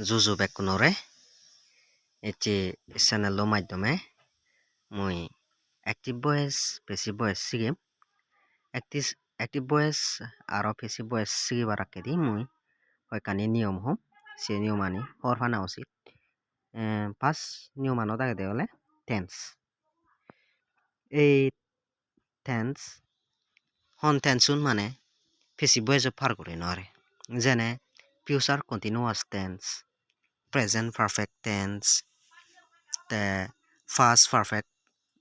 জুজু বেকুনরে এটি চ্যানেল মাধ্যমে মুই অ্যাক্টিভ ভয়েস পেসিভ ভয়েস শিখিম অ্যাক্টিভ ভয়েস আর পেসিভ ভয়েস শিখিবার আগে মুই হয়কানি নিয়ম হম সে নিয়মানি হর ফানা উচিত ফার্স্ট নিয়মানত আগে হলে টেন্স এই টেন্স হন টেন্সুন মানে পেসিভ ভয়েসত ফার করে নরে যেনে future continuous tense present perfect tense the past perfect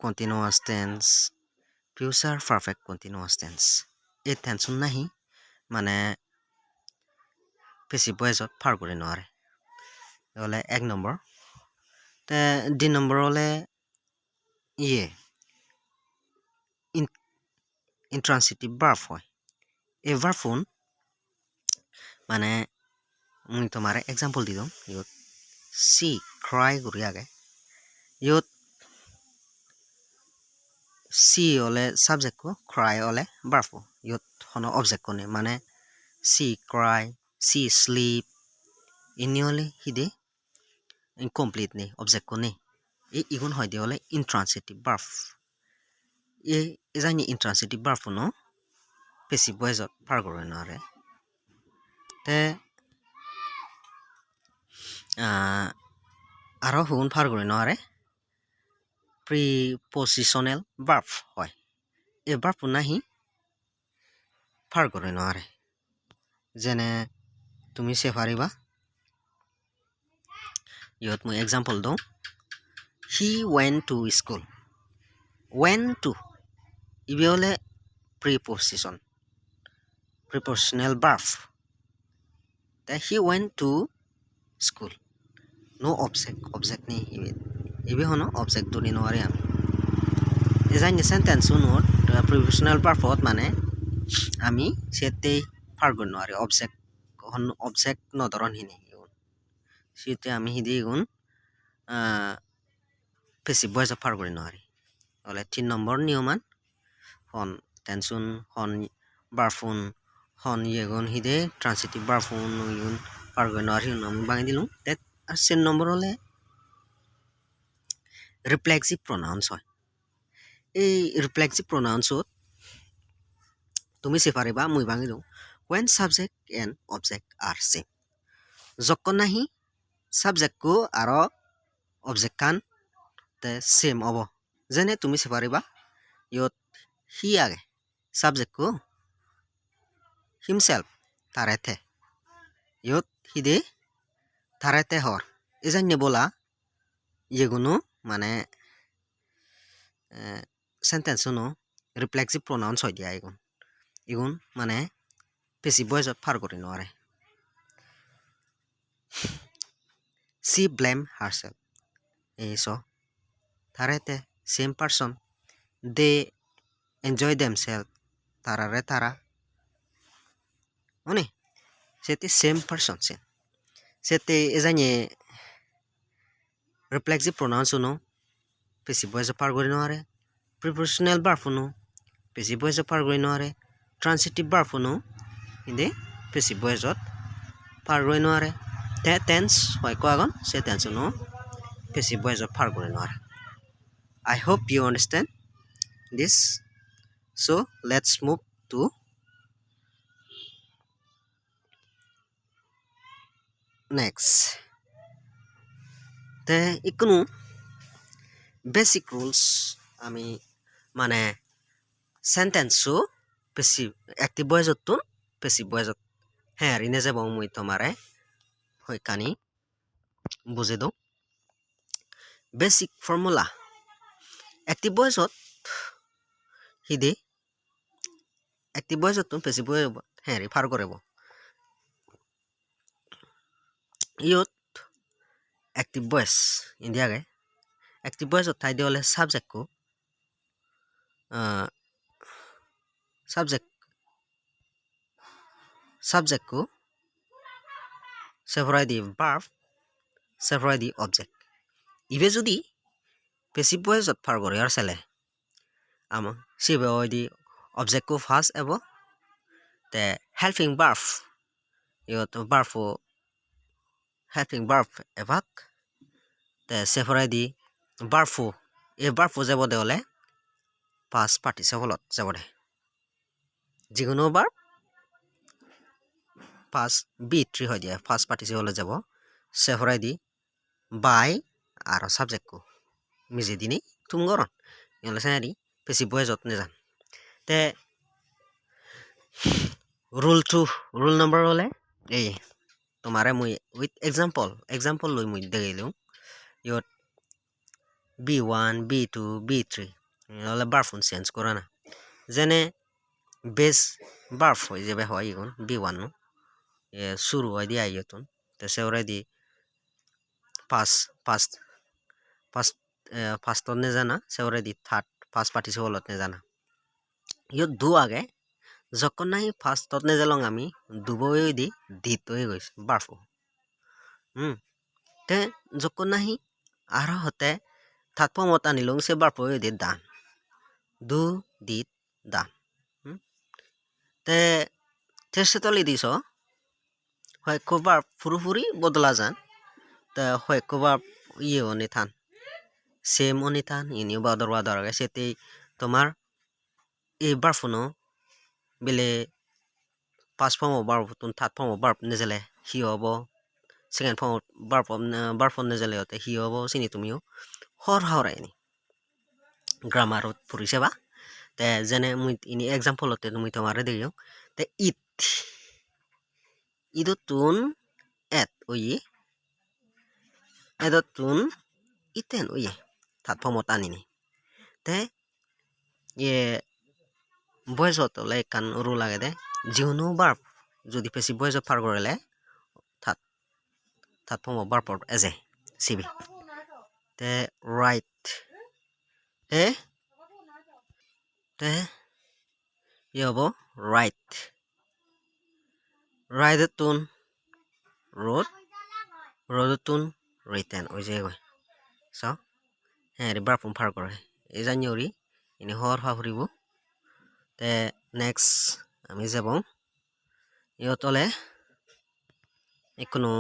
continuous tense future perfect continuous tense এই tense নাহি মানে পেসিভ ভয়েসত ফার করে নরে হলে 1 নম্বর তে 2 নম্বর হলে ইয়ে ইন্ট্রান্সিটিভ ভার্ব হয় এই ভার্বন মানে মুই তোমারে এক্সাম্পল দিদম ইয়ত সি ক্রাই করি আগে ইয়ত সি হলে সাবজেক্ট কো ক্রাই হলে ভার্ব ইয়ত হন অবজেক্ট কোনে মানে সি ক্রাই সি স্লিপ ইনি হলে হিদে ইনকমপ্লিট নে অবজেক্ট কোনে এই ইগুন হয় দি হলে ইন্ট্রান্সিটিভ ভার্ব এই এজানি ইন্ট্রান্সিটিভ ভার্ব নো পেসিভ ভয়েসত ফার করে নরে তে আরো হুন ফার করে নরে প্রিপোজিশনাল ভার্ব হয় এই ভার্ব নাহি ফার করে নরে যেনে তুমি সে পারিবা ইয়ত মুই এক্সাম্পল দওঁ he went to school went to ইবি হলে প্রিপোজিশনাল ভার্ব তা হি ওয়েন্ট টু স্কুল নো অবজেক্ট নি ইবি হনো অবজেক্ট ধরি নোৱাৰি আমি এজানি সেন্টেন্স নুট প্রিপোজিশনাল ভার্বত মানে আমি সেতেই ফার করে নোৱাৰি অবজেক্ট নধরন হিনি সেতে আমি হিদি ইগুন পেসিভ ভয়েসত ফার করে নোৱাৰি হলে 3 নম্বর নিয়মান হন টেনশন হন ভার্বন হন ইয়েগুন হিদে ট্রান্সিটিভ ভার্বন ইগুন ফার করে নোৱাৰি আমি বাঙি দিলুম আর 4 নম্বর হলে রিফ্লেক্সিভ প্রোনাউন্স হয় এই রিফ্লেক্সিভ প্রোনাউন্সত তুমি সে পারিবা মুই বাঙি দিওঁ when subject and object are same যখন নাহি সাবজেক্ট কো আর অবজেক্ট কান তে সেম হব যেনে তুমি সে পারিবা ইয়ত হি আগে সাবজেক্ট কো হিমসেলফ তারেতে ইয়ত হিদে তারেতে হর এজানি বলা ইয়েগুনো মানে সেন্টেন্স নো রিফ্লেক্সিভ প্রোনাউন্স হয় দিয়া ইগুন মানে পেসিভ ভয়েসত ফার করে নরে সি ব্লেম হারসেলফ এই স তারেতে same person they enjoy themselves তারারে তারা মানে সেতে সেম পারসন সেতে এজানি রিফ্লেক্সিভ প্রোনাউন্স নো পেসিভ ভয়েসত ফার করে নরে প্রিপোজিশনাল ভার্ব নো পেসিভ ভয়েসত ফার করে নরে ট্রান্সিটিভ ভার্ব নো হিদে পেসিভ ভয়েসত ফার করে নরে টেন্স হয় কো আগন সে টেন্স নো পেসিভ ভয়েসত ফার করে নরে I hope you understand this. So let's move to next. তে ইকোনো বেসিক রুলস আমি মানে সেন্টেন্সও পেসিভ অ্যাক্টিভ ভয়েসত পেসিভ ভয়েসত হ্যাঁ রিনে যাব মুই তোমারে হয়কানি বুঝে দাও বেসিক ফর্মুলা অ্যাক্টিভ ভয়েসত হিদে অ্যাক্টিভ ভয়েসত পেসিভ ভয়েস হ্যাঁ রিফার করব ইয়ত অ্যাক্টিভ ভয়েস ইন্ডিয়াগে অ্যাক্টিভ ভয়েসত ঠাই দিয়ে হলে সাবজেক্ট কো সেপারেট দি ভার্ব সেপারেট দি অবজেক্ট ইবে যদি পেসিভ ভয়েসত ফার করে আর সেলে আমার সিবে ওই দি অবজেক্ট কো ফার্স্ট এব তে হেল্পিং ভার্ব ইয়ত verb helping verb ebak te separai di barfu এই বারফু যাব দে হলে past participle যাব দে যিকোনো বার past b3 হয় দিয়া past participle যাব সেপারাই দি by আর সাবজেক্ট কো মিজে দিনি তুম গরন ইলে সারি পেসি বয় যত নে জান তে rule number হলে এই তোমারে মুই উইথ এক্সাম্পল লই মুই দেখাইলু ইয়ত b1 b2 b3 হলে বারফুন চেঞ্জ করা না যেনে বেস বার্ফ হয় যাবে হয় ইগুন b1 নো শুরু হয় দি আইয়তুন তে সেওরাই দি ফার্স্ট নে জানা সেওরাই দি থার্ড ফার্স্ট পার্টিসিপল নে জানা ইয়ত দু আগে যখন নাই ফার্স্ট নে জালং আমি দুবই দি দিত হয়ে গইছ বার্ফ তে যখন নাহি আর হতে থার্ড ফর্মত আনিলং সে বার্ফ হয়ে দি দান দু দিত দান তে চেষ্টা তলি দিছ হয় কবার পুরোপুরি বদলা যান তা হয় কবার ইয়ে অনে থান সেম অনে থান ইনি বাদর আগে সেতে তোমার এই বারফুনো বেলে ফার্স্ট ফর্ম অফ বার্ব তুন থার্ড ফর্ম অফ বার্ব নেজেলে হি হব সেকেন্ড ফর্ম অফ বার্ব নেজেলে হতে হি হব চিনি তুমিও হরাইনি গ্রামারত পরিছেবা তে যেনে মুই ইনি এক্সাম্পল হতে মুই তোমারে দিও তে idotun oye edotun iten oye tat pomot anini te ye boyzot ole kan uru lage de jiunu verb jodi pesi boyzot par gorele tat pomo verb eze sibi te right te yobo right Rideton rodotun written oje goi so ribar pum par gore e janyori ini hor favoribu te next ami jabong iotole ikono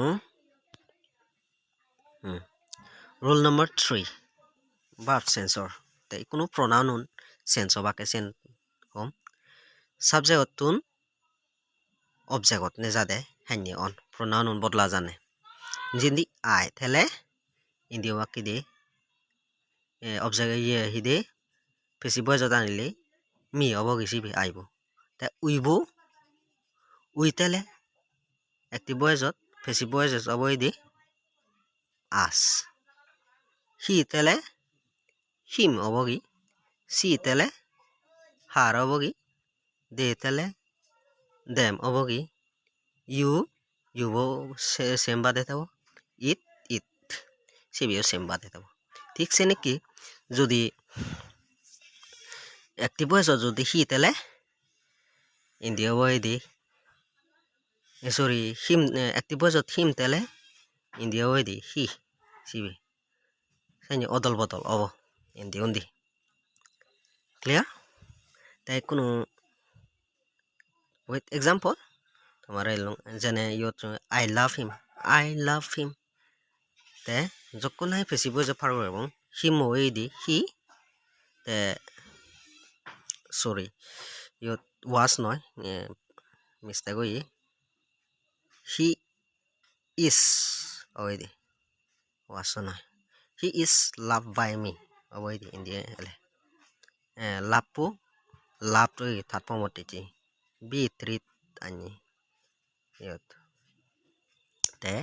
rule number 3 verb sensor te ikono pronoun sense obake sen kom subject otun object ne jade hanni on pronoun bodla jane jindi I thele indi wakide object ye hide pesi boy jodanile mi obo gisi bi aibo ta uitele active boy jot pesi boy jot obo di as hi tele him obo gi si tele har obo gi de tele them obo gi you bo semba de tabo it সিবিও semba de tabo ঠিক সে নাকি যদি active voice যদি হি তেলে India বই দি sorry হিম active voice হিম তেলে India বই দি হি CB Saini অদল বদল অব ইন্দি উন্দি ক্লিয়ার তাই কোনো উইথ এক্সাম্পল তোমার যেনে ইয়ত আই লাভ হিম তে যখন নাই ফেসিব যে পারব এবং হিম ওই দি হি তে সরি ইয়ত ওয়াজ নয় মিস্টেক হই হি ইজ ওই দি ওয়াজ নয় he is love by me ওই দি ইন্ডিয়া এলে লাভপু লাভ তো থার্ড ফর্ম হতেছি বি থ্রিত আনি ইয়ত তে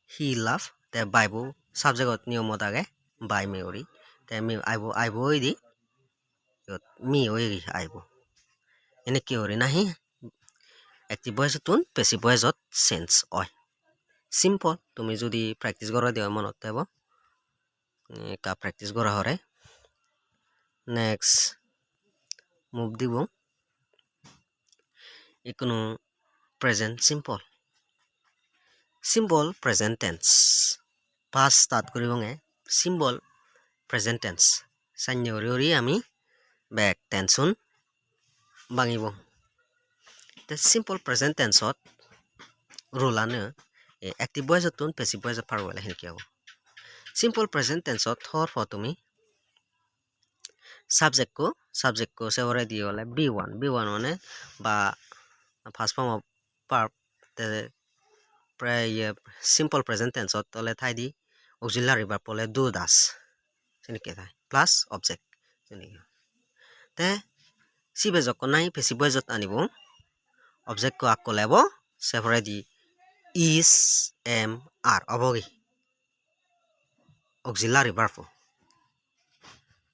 হি লাভ তে বাইবু সাবজেক্ট নিয়মত আগে বাই মে ওরি তে মি আইবো ওই দি ইয়ত মি ওই আইবো এনে কি ওরি নাহি একটি বয়সতুন বেশি বয়সত চেঞ্জ হয় সিম্পল তুমি যদি প্র্যাকটিস করা দিও মনত দেব কা প্র্যাকটিস করা হরে নেক্সট মুভ দিব ইকোনো প্রেজেন্ট সিম্পল প্রেজেন্ট টেন্স পাস স্টার্ট করিবঙে সিম্পল প্রেজেন্ট টেন্স সাইনি ওরি আমি ব্যাক টেন্সন বাঙিব তে সিম্পল প্রেজেন্ট টেন্সত রুলানো active voice tun passive voice par wala hen kiao simple present tense thor for tumi subject ko se already wala b1 মানে বা first form of verb the simple present tense tole thai di auxiliary verb pole do das sinike thai plus object sinike te sibe jok nai passive voice anibo object ko akko lebo se already is am are abogi auxiliary verb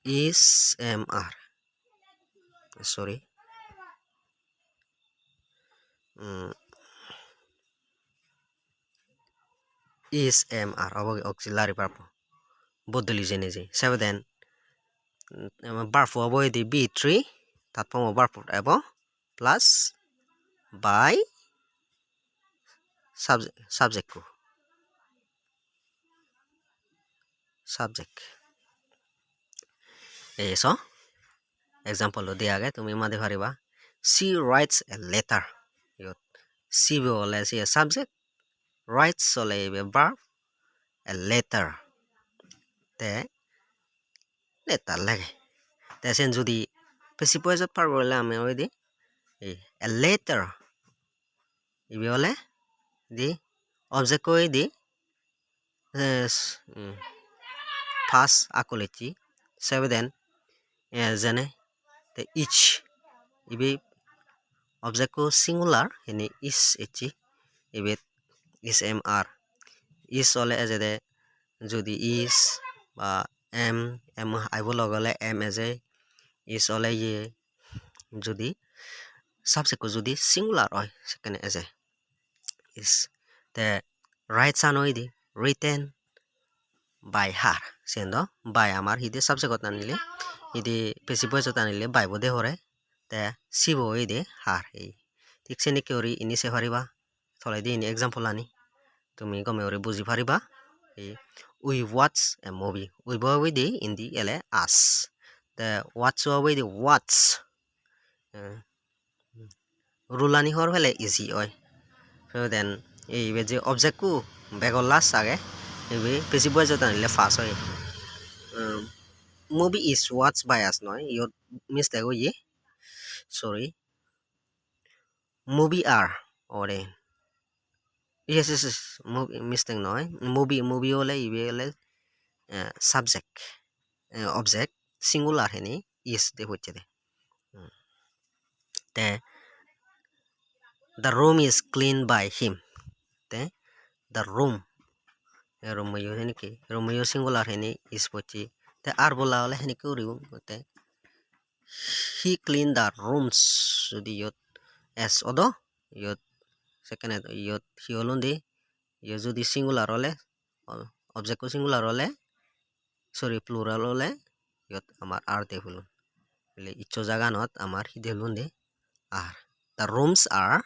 is am are sorry is am are abogi auxiliary verb bodoli jene je sebe den verb abogi di b3 tat form verb ebo plus by subject ko subject so example lo dia age tumi made phariba she writes a letter yot she bole she a subject writes sole be verb a letter te letter lage te sen jodi passive voice par bole ame oidi a letter ibi ole di object ko di first akolichi seven jene te each ibi object ko singular ini is echi ibet is mr is ole ejede jodi is ba m aibo logole m eje is ole ye jodi subject ko jodi singular hoy sekene eje is the right san oidi written by her sendo by amar hide subject ot anile hide passive voice ot anile by bode hore te sibo oide her ei ঠিক সেনেকে ori ini se phariba tholai di ini example ani tumi gome ori buji phariba we watch a movie we bo we di in the ele us the watch we di watch rulani hor hole easy oi so then ei be je object ku begol last age ebe passive voice ot anile fast oi movie is watched by us noy your mistake oye sorry movie are ore yes movie mistake noy movie ole ibe ole subject object singular heni is de hocche de te the room is cleaned by him te the room room yo heni ki room yo singular heni is hocche te ar bola ole heni ki uriu te he cleaned the rooms jodi yot s odo yot second yot hi olundi yo jodi singular ole object ko singular ole sorry plural ole yot amar r de hulun bile icho jaganot amar hi de hulun de r the rooms are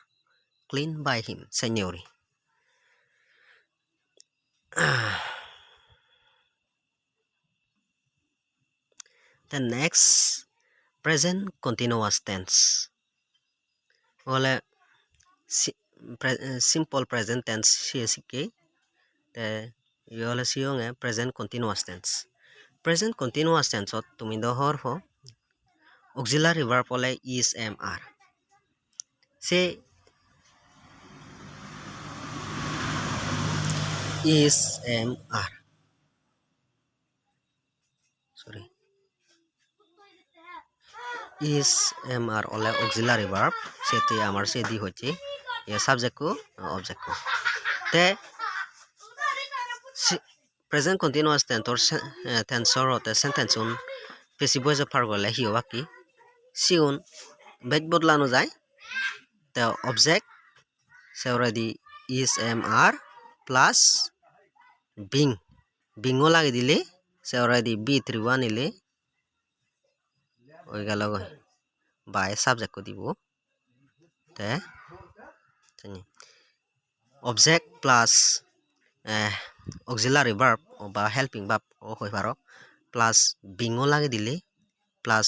cleaned by him senyori the next present continuous tense ole simple present tense sieke te yole siong present continuous tense present continuous tense ot tumi dohor ho auxiliary verb ole is am are se is am are sorry is am are ole auxiliary verb sete amar se di hocche ye subject ko object ko te present continuous tense or tense or te sentence un passive voice par gole hi obaki siun back bodlano jay the object se already is am are plus being o lagi dile se already b3 one ile ওই গেল by subject ko dibo te object plus auxiliary verb বা helping verb o hoi paro plus being o lagi dile plus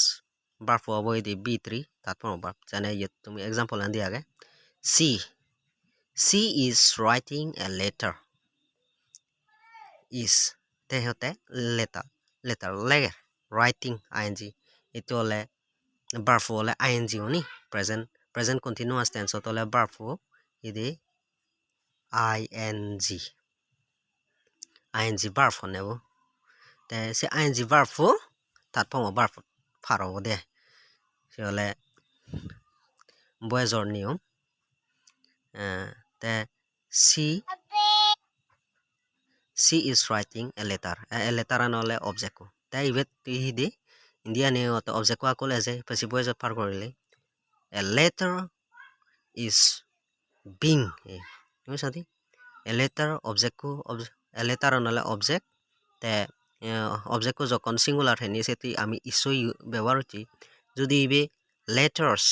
verb abo di b3 তারপর verb jane yet tumi example andi age she is writing a letter is তেহতে letter writing ing itu ole verb ole ing oni present continuous tense ole verb idi ing verb honebo te se ing verb tat phomo verb pharo de se ole boys or nium te she is writing a letter an ole object ko te ibet hidi india ne oto object ko akole je pasi boys par korile a letter is being তুমি সাথী a letter object ko a letter an ole object te object ko jokon singular heni seti ami isoi ব্যবহার হচ্ছি যদি ইবে letters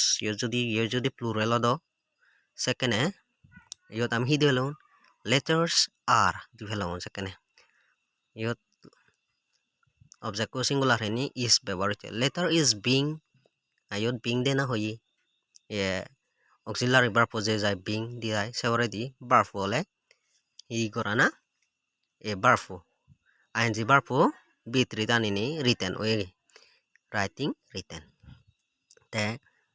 যদি plural do second yot am hi delon letters are development second yot object ko singular heni is ব্যবহার হচ্ছে letter is being ayot being dena hoyi ye auxiliary verb je jai being di jai sewre di verb ole hi gorana e verb ing verb b3 danini written oye writing written te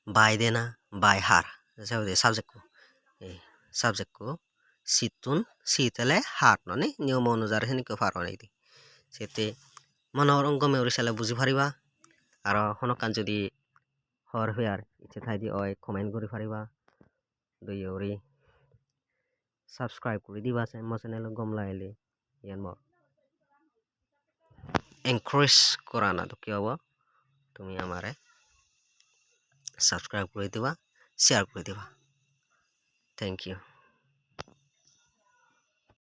by dena by her sewde subject ko situn sitele har nani নিয়ম অনুযায়ী হেনিকে ফারনে দি সেতে মনোর অঙ্গ মেউরি সালে বুঝি পারিবা আর হনকান যদি হর হইয়ার ইচ্ছে থাই দি ওই comment করি পারিবা দুই ওরি সাবস্ক্রাইব করে দিবা মো চ্যানেল গম লাইলে ইয়ান মো এনকারেজ করা না তো কি হবো তুমি আমারে সাবস্ক্রাইব করে দিবা শেয়ার করে দিবা থ্যাংক ইউ